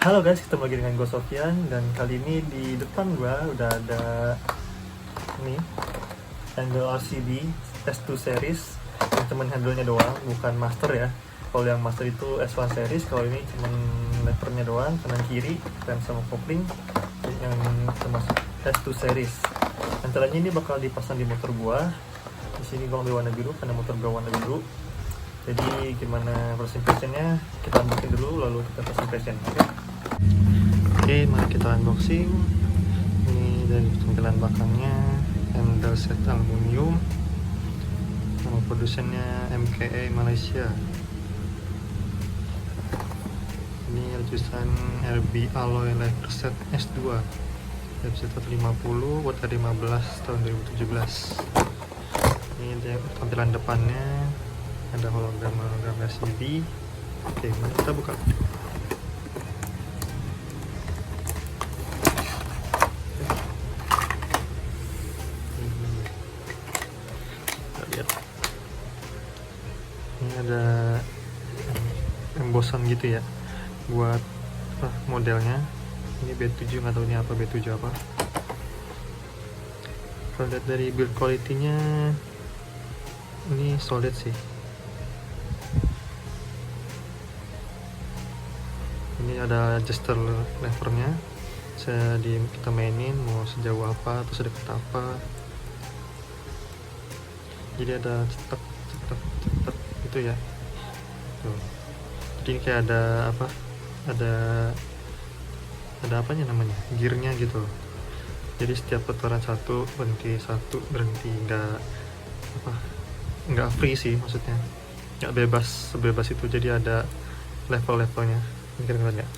Halo guys, ketemu lagi dengan gue Sofyan. Dan kali ini di depan gue udah ada ini handle RCB S2 series. Ini cuman handle-nya doang, bukan master ya. Kalau yang master itu S1 series, kalau ini cuman levernya doang, kanan kiri, rem sama kopling. Yang termasuk S2 series. Rencananya ini bakal dipasang di motor gue. Di sini gue ambil warna biru karena motor gue warna biru. Jadi gimana first impressionnya, kita unboxing dulu lalu kita first impression. Oke, mari kita unboxing. Ini dari tampilan belakangnya, handle set aluminium. Nama produsennya MKA Malaysia. Ini tulisan RB Alloy Lever Set S2 episode 150 buat hari 15 tahun 2017. Ini tampilan depannya, ada hologram LCD. Oke, mari kita buka. Kita lihat, ini ada embosan gitu ya buat modelnya. Ini B7, nggak tahu ini apa, B7 apa. Kalau lihat dari build quality-nya, ini solid sih. Ini ada adjuster levernya, kita mainin mau sejauh apa atau sedekat apa. Jadi ada cetek itu ya. Tuh. Jadi ini kayak ada apa? Ada apanya namanya? Gearnya gitu. Jadi setiap putaran satu berhenti, nggak free sih, maksudnya nggak sebebas itu. Jadi ada level-levelnya. Mungkin nggak?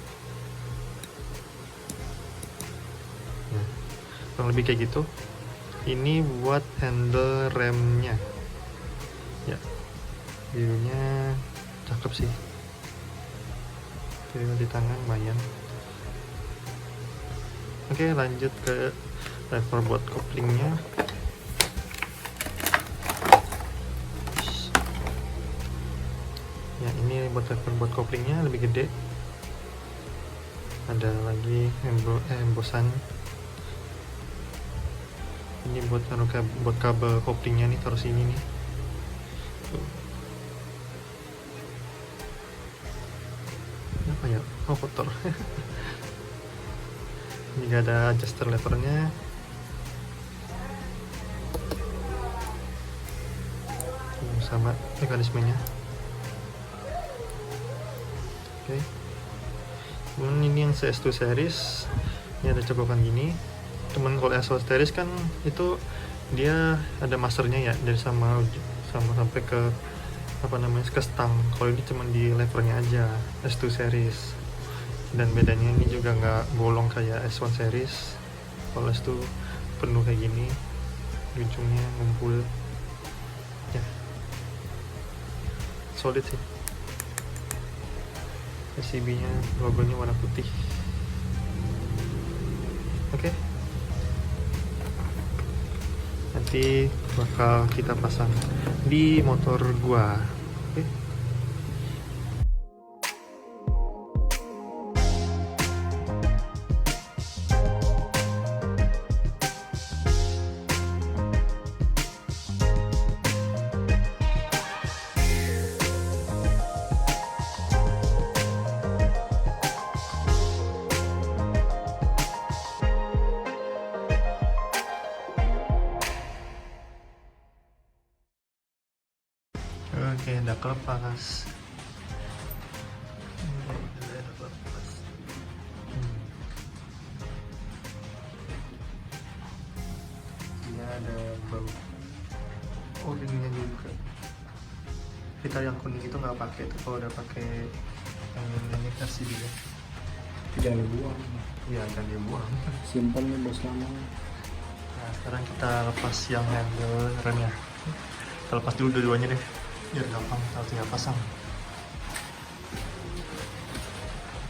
Nah, kurang lebih kayak gitu. Ini buat handle remnya ya, birunya cakep sih, di tangan lumayan. Oke, lanjut ke lever buat koplingnya. Ya, ini buat lever buat koplingnya lebih gede. Ada lagi embosan. Ini buat kabel koplingnya nih, taruh sini nih. Apa ya? Oh, kotor. Ini gak ada adjuster levernya. Sama mekanismenya. Oke. Ini yang CS2 series. Ini ada colokan gini. Cuman kalau S1 series kan itu dia ada masternya ya, dari sama sampai ke ke stang. Kalau ini cuman di levernya aja, S2 series. Dan bedanya ini juga nggak bolong kayak S1 series. Kalau S2 penuh kayak gini, ujungnya ngumpul ya. Solid sih. RCB nya logonya warna putih. Oke. Nanti bakal kita pasang di motor gua. Oke. Oke, udah kelepas. Ini ada bau. Oh, ininya juga. Kita yang kuning itu nggak pakai tuh, kalau udah pakai yang ini kasih dia. Jangan dibuang. Iya, jangan dibuang. Simpan nih bos lama. Nah, sekarang kita lepas yang handle remnya. Kita lepas dulu dua-duanya deh, biar gampang kita tinggal pasang.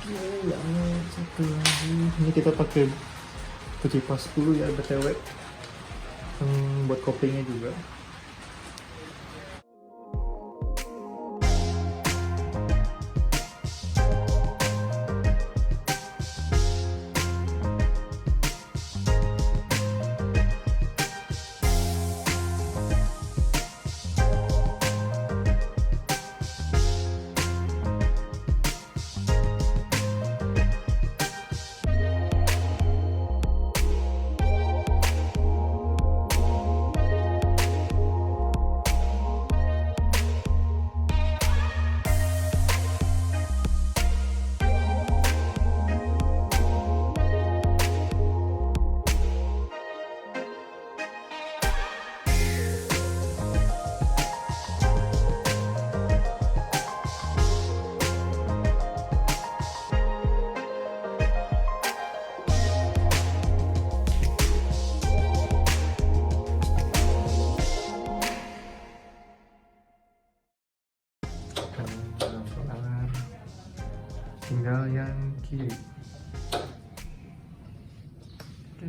Ya, satu lagi. Ini kita pakai Fujipa 10 ya, BTW. Buat koplingnya juga. yang kiri. Oke.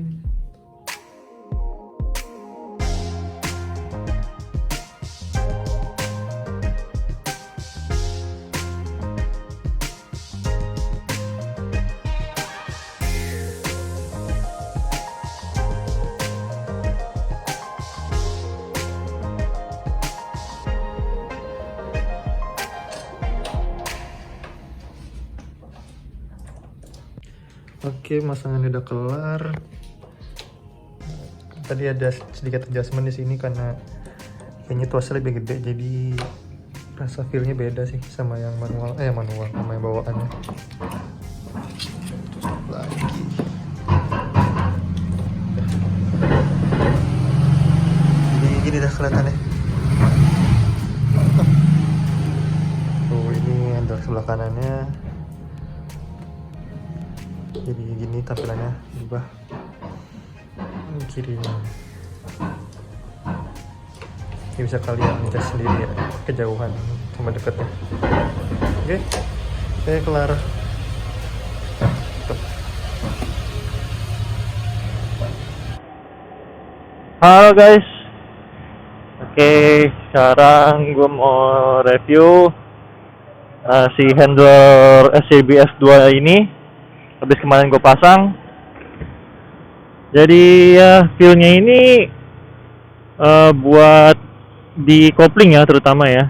Oke, masangannya udah kelar. Tadi ada sedikit adjustment di sini karena kayaknya tuasnya lebih gede, jadi rasa feel-nya beda sih sama yang manual, sama yang bawaannya. Tutup lagi. Gini dah kelihatannya. Tuh, ini handle sebelah kanannya. Jadi gini tampilannya berubah. Kirinya ini bisa kalian adjust sendiri ya, kejauhan sama dekatnya. Oke, saya kelar. Tuh. Halo guys, oke, sekarang gue mau review si handler SCBS 2 ini. Habis kemarin gue pasang, jadi ya feel-nya ini buat di kopling ya terutama ya,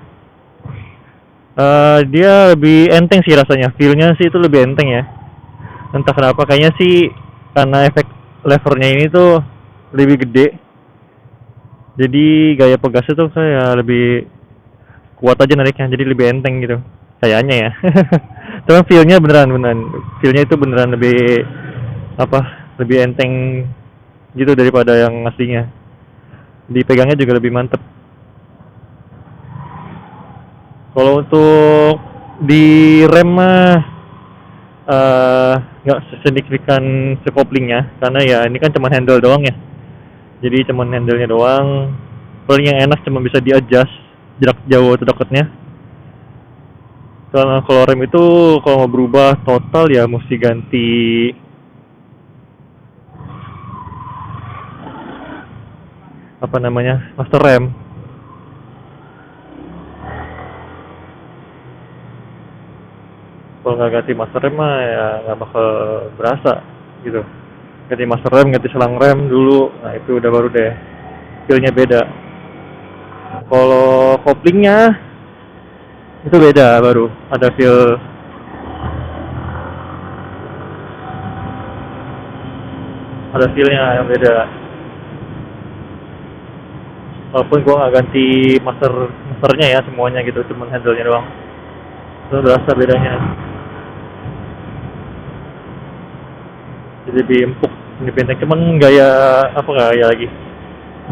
dia lebih enteng sih rasanya, feel-nya sih itu lebih enteng ya. Entah kenapa, kayaknya sih karena efek levernya ini tuh lebih gede, jadi gaya pegasnya tuh kayak lebih kuat aja nariknya, jadi lebih enteng gitu kayaknya ya. Cuman feel-nya beneran feel-nya itu beneran lebih lebih enteng gitu daripada yang aslinya. Dipegangnya juga lebih mantep. Kalau untuk di rem mah nggak sesignifikan sekoplingnya, karena ya ini kan cuma handle doang ya. Jadi cuma handle-nya doang. Paling yang enak cuma bisa di-adjust jarak jauh atau dekatnya. Kalau rem itu kalau mau berubah total ya mesti ganti master rem. Kalau nggak ganti master rem mah ya nggak bakal berasa gitu. Ganti master rem, ganti selang rem dulu, nah itu udah baru deh feel-nya beda. Kalau koplingnya itu beda, baru ada feel nya yang beda. Walaupun gua nggak ganti masternya ya semuanya gitu, cuman handle-nya doang, itu berasa bedanya. Jadi lebih empuk, lebih enteng, cuman gaya lagi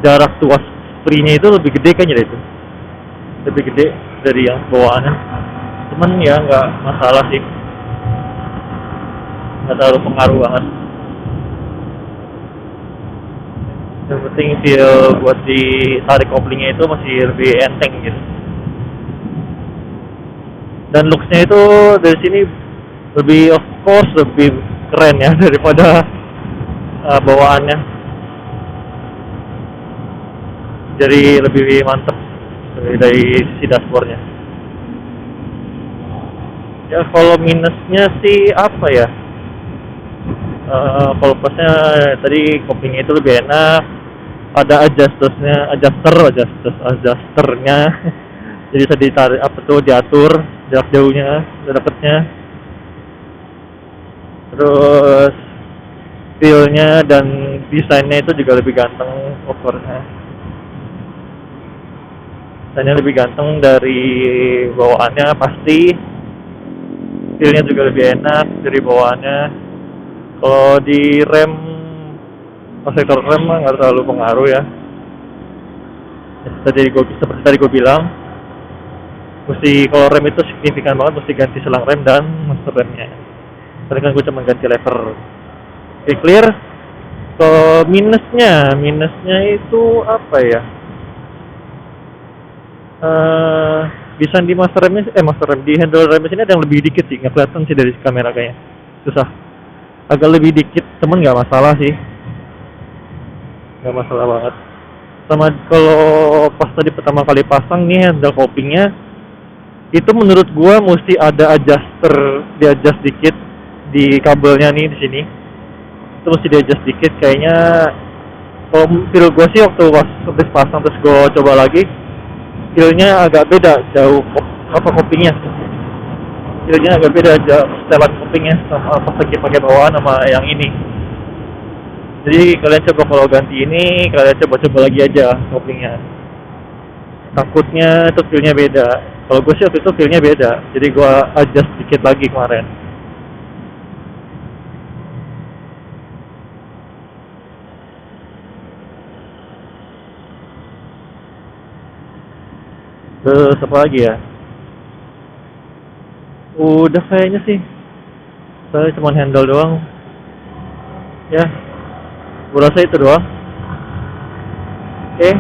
jarak tuas spring-nya itu lebih gede kayaknya itu, lebih gede dari yang bawaannya. Cuman ya nggak masalah sih, nggak terlalu pengaruh banget. Yang penting feel buat di tarik koplingnya itu masih lebih enteng gitu. Dan looks-nya itu dari sini lebih, of course, lebih keren ya daripada bawaannya. Jadi lebih mantep dari sisi dashboardnya. Ya kalau minusnya sih apa ya? Kalau plusnya tadi koplingnya itu lebih enak, ada adjusternya, jadi bisa ditarik diatur jarak jauhnya, jarak dekatnya. Terus feel-nya dan desainnya itu juga lebih ganteng, covernya. Desainnya lebih ganteng dari bawaannya pasti. Feel-nya juga lebih enak dari bawaannya. Kalau di rem, sektor rem mah nggak terlalu pengaruh ya. Seperti tadi gue bilang, kalau rem itu signifikan banget, mesti ganti selang rem dan master remnya. Tadi kan gue cuma ganti lever. Oke, clear. Kalau minusnya itu apa ya? lapisan di master remnya, master rem di handle remnya sini ada yang lebih dikit sih, nggak kelihatan sih dari kamera kayaknya. Susah. Agak lebih dikit, temen nggak masalah sih. Nggak masalah banget. Sama kalau pas tadi pertama kali pasang nih handle copingnya, itu menurut gua mesti ada adjuster, di adjust dikit di kabelnya nih di sini. Itu mesti di adjust dikit kayaknya. Kalau feel gua sih waktu pas habis pasang terus gua coba lagi, feelnya agak beda jauh apa copingnya. Feelnya agak beda jauh setelan copingnya sama pas lagi pakai bawaan sama yang ini. Jadi kalian coba kalau ganti ini, kalian coba lagi aja copingnya. Takutnya itu feelnya beda. Kalau gue sih waktu itu feelnya beda, jadi gue adjust dikit lagi kemarin. Terus apa lagi ya? Udah kayaknya sih. Saya cuma handle doang. Ya, gue rasa itu doang. Oke.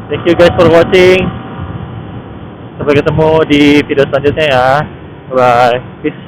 Thank you guys for watching. Sampai ketemu di video selanjutnya ya. Bye. Peace.